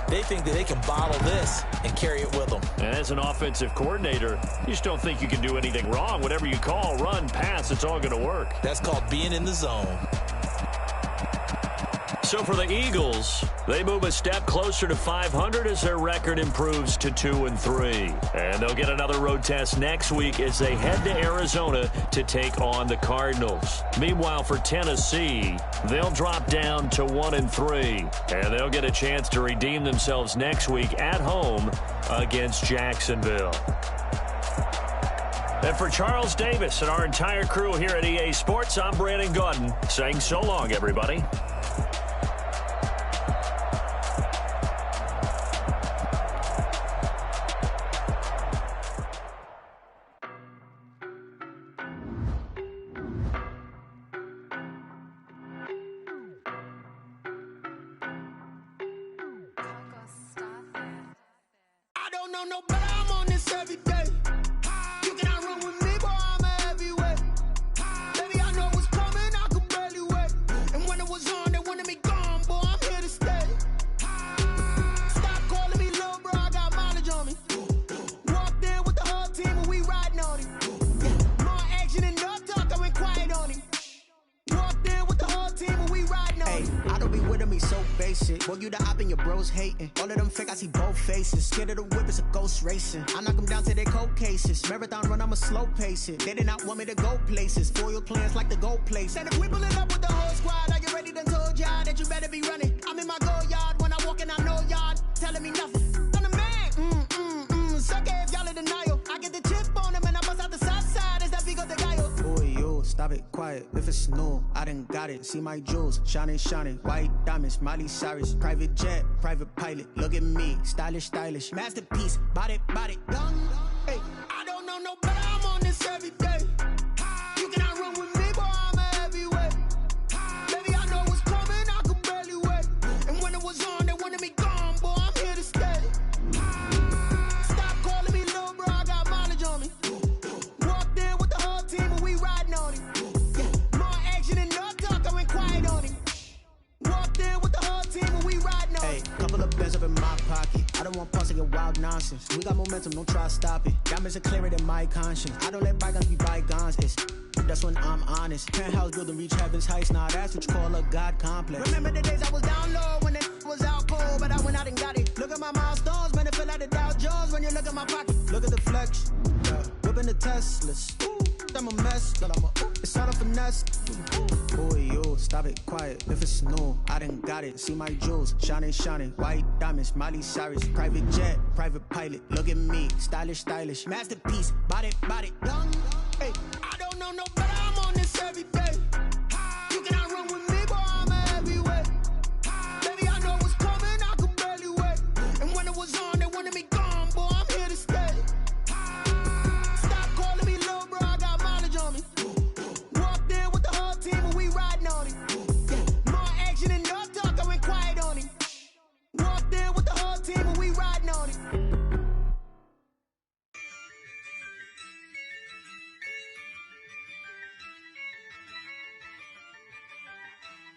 Speaker 3: They think that they can bottle this and carry it with them.
Speaker 1: And as an offensive coordinator, you just don't think you can do anything wrong. Whatever you call, run, pass, it's all going to work.
Speaker 3: That's called being in the zone.
Speaker 1: So for the Eagles, they move a step closer to 500 as their record improves to 2-3. And they'll get another road test next week as they head to Arizona to take on the Cardinals. Meanwhile, for Tennessee, they'll drop down to 1-3. And they'll get a chance to redeem themselves next week at home against Jacksonville. And for Charles Davis and our entire crew here at EA Sports, I'm Brandon Gaudin saying so long, everybody.
Speaker 5: Racing. I knock them down to their cold cases. Marathon run, I'ma slow pace it. They did not want me to go places. Foil plans like the gold place. And if we pulling up with the whole squad, are you ready? Done told y'all that you better be running. I'm in my go yard when I walk in, I know y'all telling me nothing. I'm the man. Suck it if y'all in denial. I get the chip on them and I bust out the south side. Is that big of the guy? Boy, yo, stop it, quiet. If it's new, I done got it. See my jewels, shining, white diamonds, Miley Cyrus, private jet, private pilot. Look at me, stylish, masterpiece, body, done. Hey, I don't know no better. I'm on this every day. You cannot run with me, boy. I'm a heavyweight. Baby, I know what's coming. I could barely wait. And when it was on, they wanted me gone, boy. I'm here to stay. Stop calling me little bro. I got mileage on me. Walked in with the whole team and we riding on it. Yeah, more action and no talk. I went quiet on it. Walked in with the whole team and we riding on it. Hey, couple of bands up in my pocket. I don't want parts of your wild nonsense. We got momentum, don't try to stop it. Diamonds are clearer than my conscience. I don't let bygones be bygones. That's when I'm honest. Penthouse building, reach heaven's heights. Now that's what you call a God complex. Remember the days I was down low when it was out cold, but I went out and got it. Look at my milestones, man, it feel like the Dow Jones when you look at my pocket. Look at the flex, yeah. Whipping the Teslas. I'm a mess, but it's all a finesse. Boy, yo, stop it, quiet. If it's new, I done got it. See my jewels, shining, white diamonds, Miley Cyrus, private jet, private pilot. Look at me, stylish, masterpiece, body, done. Hey.